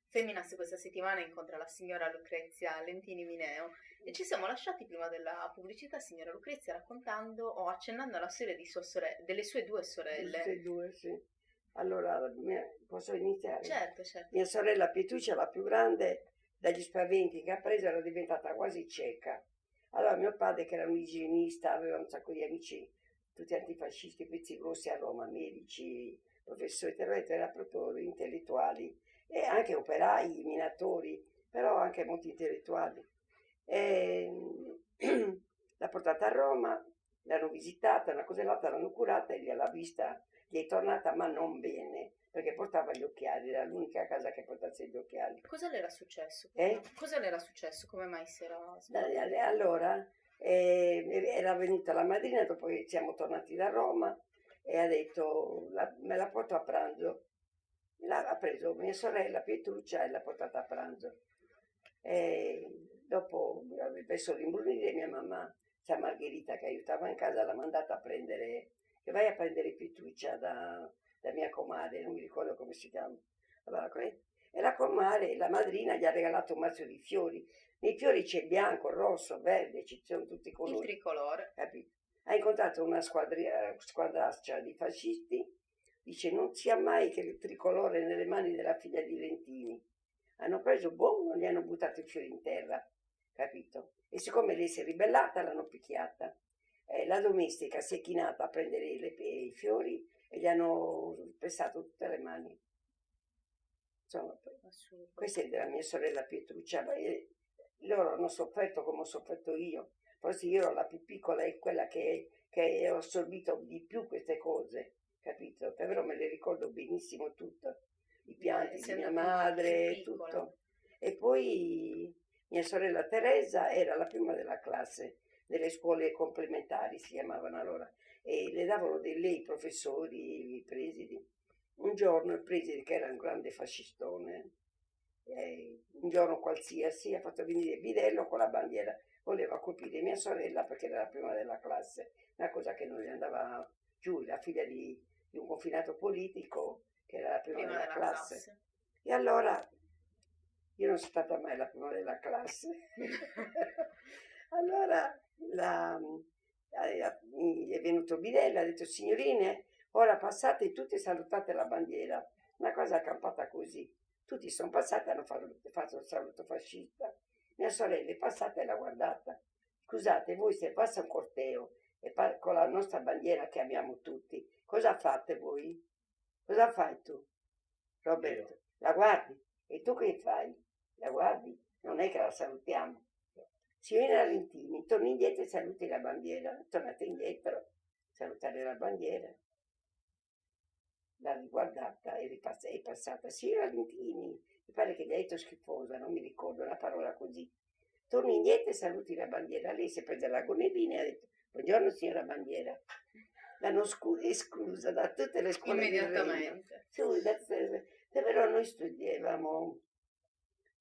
Feminas questa settimana incontra la signora Lucrezia Lentini Mineo e ci siamo lasciati prima della pubblicità, signora Lucrezia, raccontando o accennando alla storia delle sue due sorelle. Tutte e due, sì. Allora, posso iniziare? Certo, certo. Mia sorella Pietuccia, la più grande, dagli spaventi che ha preso era diventata quasi cieca. Allora mio padre, che era un igienista, aveva un sacco di amici, tutti antifascisti, pezzi grossi a Roma, medici, professori, era proprio intellettuali, e anche operai, minatori, però anche molti intellettuali. E, l'ha portata a Roma, l'hanno visitata, una cosa e l'altra l'hanno curata e gliel'ha vista, gli è tornata ma non bene, perché portava gli occhiali, era l'unica casa che portasse gli occhiali. Cosa le era successo? Eh? Cosa le era successo? Come mai si era Allora era venuta la madrina dopo che siamo tornati da Roma e ha detto me la porto a pranzo. Ha preso mia sorella Pietruccia e l'ha portata a pranzo. E dopo, verso l'imbrunire, mia mamma, Sa Margherita che aiutava in casa, l'ha mandata a prendere, che vai a prendere Pietruccia da mia comare, non mi ricordo come si chiama. Allora, e la comare, la madrina, gli ha regalato un mazzo di fiori. Nei fiori c'è bianco, rosso, verde, ci sono tutti i il colori. tricolore? Capito? Ha incontrato una squadraccia di fascisti, dice non sia mai che il tricolore nelle mani della figlia di Lentini. Hanno preso non gli hanno buttato i fiori in terra, capito? E siccome lei si è ribellata l'hanno picchiata. La domestica si è chinata a prendere i fiori e gli hanno pestato tutte le mani. Insomma, Assurdo. questa è della mia sorella Pietruccia, loro hanno sofferto come ho sofferto io, forse io ero la più piccola e quella che ho assorbito di più queste cose, capito? Però me le ricordo benissimo tutto, i pianti di mia madre, tutto. E poi mia sorella Teresa era la prima della classe, delle scuole complementari si chiamavano allora, e le davano di lei i professori, i presidi. Un giorno il preside, che era un grande fascistone, un giorno qualsiasi, ha fatto venire Bidello con la bandiera, voleva colpire mia sorella perché era la prima della classe, una cosa che non gli andava giù, la figlia di un confinato politico che era la prima della classe. E allora io non sono stata mai la prima della classe. Allora è venuto Bidello, ha detto signorine, ora passate e tutti salutate la bandiera. Una cosa accampata così. Tutti sono passati e hanno fatto il saluto fascista. Mia sorella è passata e l'ha guardata. Scusate, voi se passa un corteo e con la nostra bandiera che abbiamo tutti, cosa fate voi? Cosa fai tu? Roberto, la guardi? E tu che fai? La guardi? Non è che la salutiamo. Signorina Lentini, torni indietro e saluti la bandiera. Tornate indietro, salutare la bandiera. L'ha riguardata e è passata. Signora Lentini, mi pare che gli ha detto schifosa, non mi ricordo una parola così. Torni indietro e saluti la bandiera. Lei si è presa la gonnellina e ha detto buongiorno signora bandiera. L'hanno esclusa da tutte le scuole del regno. Però noi studiavamo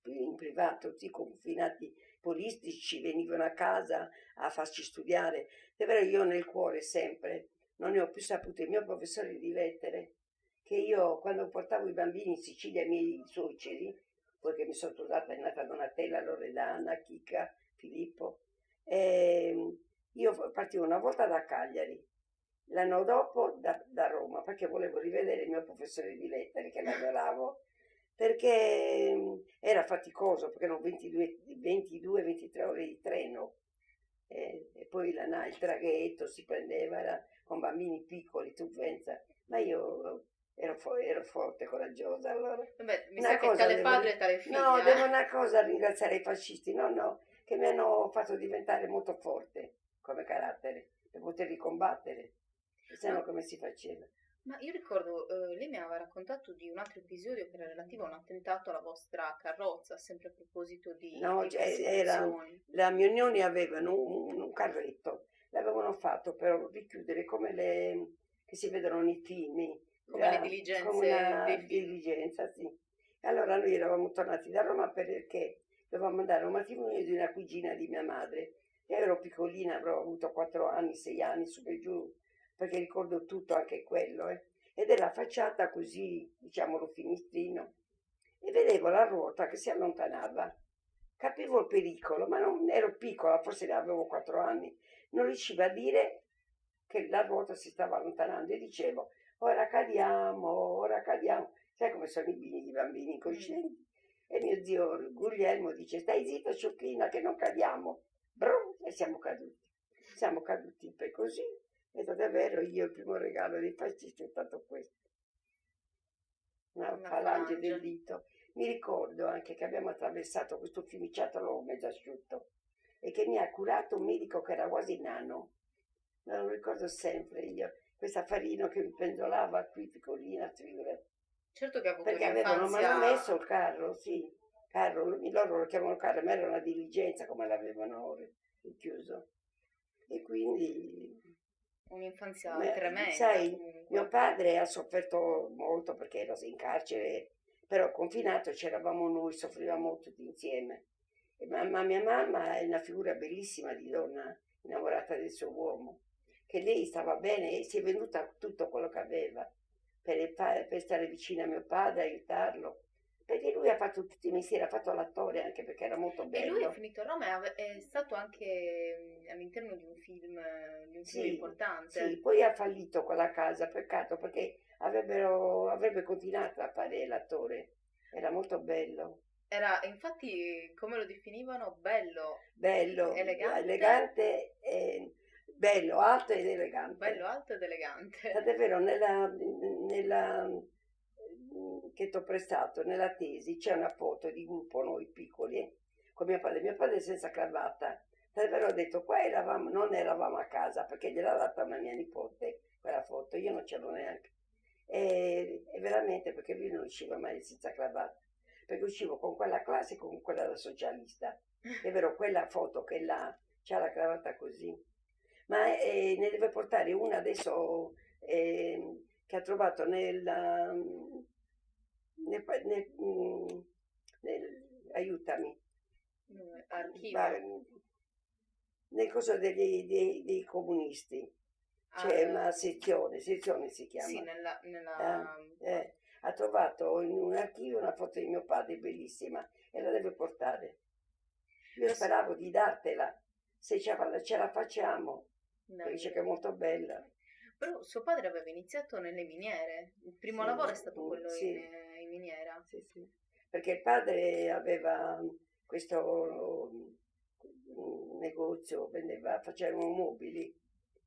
in privato, tutti i confinati politici venivano a casa a farci studiare. Davvero io nel cuore sempre non ne ho più saputo. Il mio professore di lettere, che io quando portavo i bambini in Sicilia ai miei suoceri, perché mi sono trovata, è nata Donatella, Loredana, Chica, Filippo, io partivo una volta da Cagliari, l'anno dopo da Roma, perché volevo rivedere il mio professore di lettere, che l'adoravo, perché era faticoso, perché erano 22-23 ore di treno, e poi il traghetto si prendeva, era con bambini piccoli, turbenza, ma io ero forte, coraggiosa, allora. Beh, mi sa che tale padre e tale figlia. No, devo una cosa ringraziare i fascisti, no, che mi hanno fatto diventare molto forte come carattere, per poterli combattere, se no come si faceva? Ma io ricordo, lei mi aveva raccontato di un altro episodio che era relativo a un attentato alla vostra carrozza, sempre a proposito di No, persecuzioni. la mia unione avevano un carretto, l'avevano fatto per richiudere come le che si vedono nei film, Come le diligenze come una dei film. diligenza, sì. E allora noi eravamo tornati da Roma perché dovevamo andare a un matrimonio di una cugina di mia madre. E ero piccolina, avrò avuto 4 anni, 6 anni, su per giù, perché ricordo tutto, anche quello, Ed era affacciata così, diciamo, finestrino. E vedevo la ruota che si allontanava. Capivo il pericolo, ma non ero piccola, forse avevo 4 anni, non riuscivo a dire che la ruota si stava allontanando e dicevo, ora cadiamo, ora cadiamo. Sai come sono i bambini incoscienti? E mio zio Guglielmo dice, stai zitta sciocchina che non cadiamo. Brum, e siamo caduti. Siamo caduti per così. E davvero io il primo regalo dei fascisti è stato questo. Una falange del dito. Mi ricordo anche che abbiamo attraversato questo fiumiciattolo mezzo asciutto e che mi ha curato un medico che era quasi nano. Me lo ricordo sempre io, questa farina che mi pendolava qui piccolina a Friuli. Certo che ha avuto Perché avevano un'infanzia... messo il carro, sì, carro, loro lo chiamano carro, ma era una diligenza come l'avevano ora, il chiuso. E quindi, Un'infanzia tremenda. sai, Comunque. mio padre ha sofferto molto perché era in carcere, però confinato c'eravamo noi, soffrivamo tutti insieme. Ma mia mamma è una figura bellissima di donna innamorata del suo uomo, che lei stava bene e si è venduta tutto quello che aveva per stare vicino a mio padre, aiutarlo. Perché lui ha fatto tutti i mestieri, ha fatto l'attore anche perché era molto E lui è bello. finito a Roma e è stato anche all'interno di un film Sì, importante. sì, poi ha fallito quella casa, peccato perché avrebbe continuato a fare l'attore, era molto bello. Era, infatti, come lo definivano, bello, Bello, elegante, elegante, bello, alto ed elegante. bello, alto ed elegante. Tant'è vero, che ti ho prestato, nella tesi, c'è una foto di gruppo noi piccoli, con mio padre senza cravatta. Tant'è vero, ho detto, qua non eravamo a casa, perché gliel'ha data una mia nipote, quella foto, io non ce l'ho neanche. E veramente, perché lui non usciva mai senza cravatta, perché uscivo con quella classe e con quella da socialista. È vero, quella foto che c'ha la cravatta così. Ma ne deve portare una adesso che ha trovato aiutami, Archivio. nel coso dei comunisti. C'è una sezione si chiama. Sì, Ha trovato in un archivio una foto di mio padre bellissima e la deve portare. Io speravo di dartela, se ce la facciamo, perché dice che è molto bella. Però suo padre aveva iniziato nelle miniere, il primo Sì, lavoro è stato quello sì. in miniera. Sì, sì. Perché il padre aveva questo negozio, facevano mobili,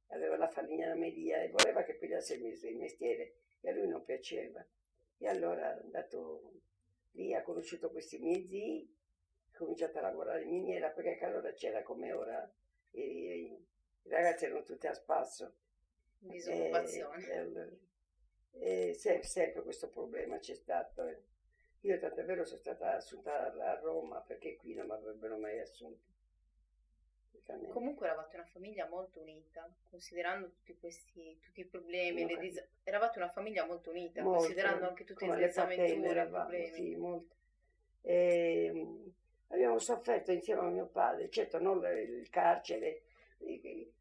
aveva la falegname Media e voleva che pigliasse il mestiere e a lui non piaceva. E allora è andato lì, ha conosciuto questi miei zii, ha cominciato a lavorare in miniera perché allora c'era come ora, i ragazzi erano tutti a spasso. Disoccupazione. Sempre questo problema c'è stato. Io tant'è vero sono stata assunta a Roma perché qui non mi avrebbero mai assunto. Comunque eravate una famiglia molto unita, considerando tutti i problemi, eravate una famiglia molto unita, molto, considerando anche tutte come le patelle disavventure, i problemi. sì, molto. Abbiamo sofferto insieme a mio padre, certo non il carcere,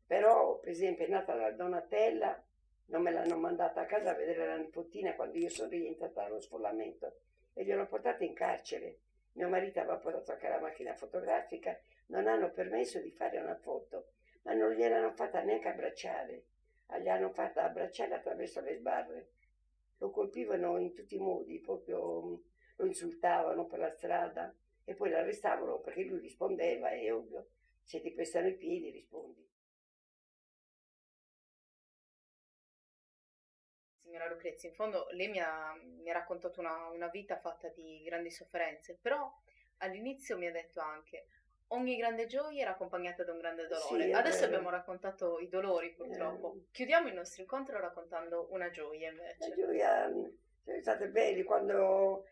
però per esempio è nata la Donatella, non me l'hanno mandata a casa a vedere la nipotina quando io sono rientrata dallo sfollamento e gliel'ho portata in carcere. Mio marito aveva portato anche la macchina fotografica, non hanno permesso di fare una foto, ma non gliel'hanno fatta neanche abbracciare, gli hanno fatta abbracciare attraverso le sbarre. Lo colpivano in tutti i modi, proprio lo insultavano per la strada e poi l'arrestavano perché lui rispondeva, è ovvio, se ti pestano i piedi rispondi. Signora Lucrezia, in fondo lei mi ha raccontato una vita fatta di grandi sofferenze, però all'inizio mi ha detto anche ogni grande gioia era accompagnata da un grande dolore. Sì, Adesso vero. abbiamo raccontato i dolori purtroppo. Chiudiamo il nostro incontro raccontando una gioia invece. La gioia sono state belle quando ho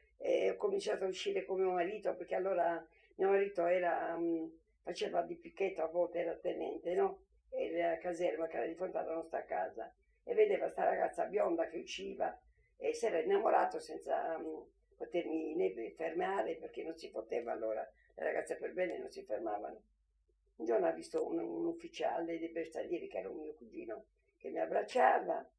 cominciato a uscire con mio marito, perché allora mio marito faceva di picchetto, a volte era tenente, no? E la caserma che era di fronte alla nostra casa e vedeva sta ragazza bionda che usciva e si era innamorato senza potermi né fermare perché non si poteva allora, le ragazze per bene non si fermavano. Un giorno ha visto un ufficiale dei bersaglieri che era un mio cugino che mi abbracciava,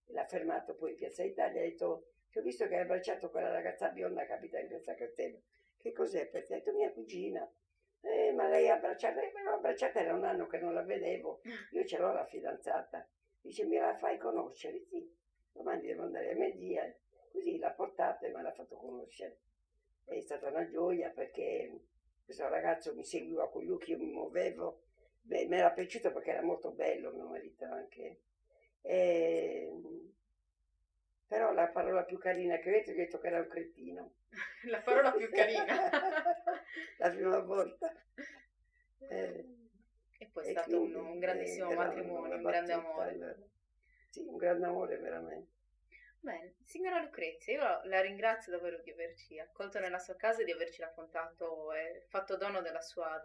l'ha fermato poi in Piazza Italia e ha detto che ho visto che hai abbracciato quella ragazza bionda che abita in Piazza Castello. Che cos'è per te? Ha detto mia cugina. Ma lei ha abbracciato? Me l'ho abbracciata, era un anno che non la vedevo. Io ce l'ho la fidanzata. Dice, me la fai conoscere? Sì. Domani devo andare a mia zia. Così l'ha portata e me l'ha fatto conoscere. È stata una gioia perché questo ragazzo mi seguiva con gli occhi, io mi muovevo. Beh, mi era piaciuto perché era molto bello mio marito anche. E... Però la parola più carina che ho detto che era un cretino. La parola più carina. La prima volta. E poi è E stato un, quindi un grandissimo era matrimonio, una un grande battuta. amore. Allora. Sì, un grande amore veramente. Bene, signora Lucrezia, io la ringrazio davvero di averci accolto nella sua casa e di averci raccontato e fatto dono della sua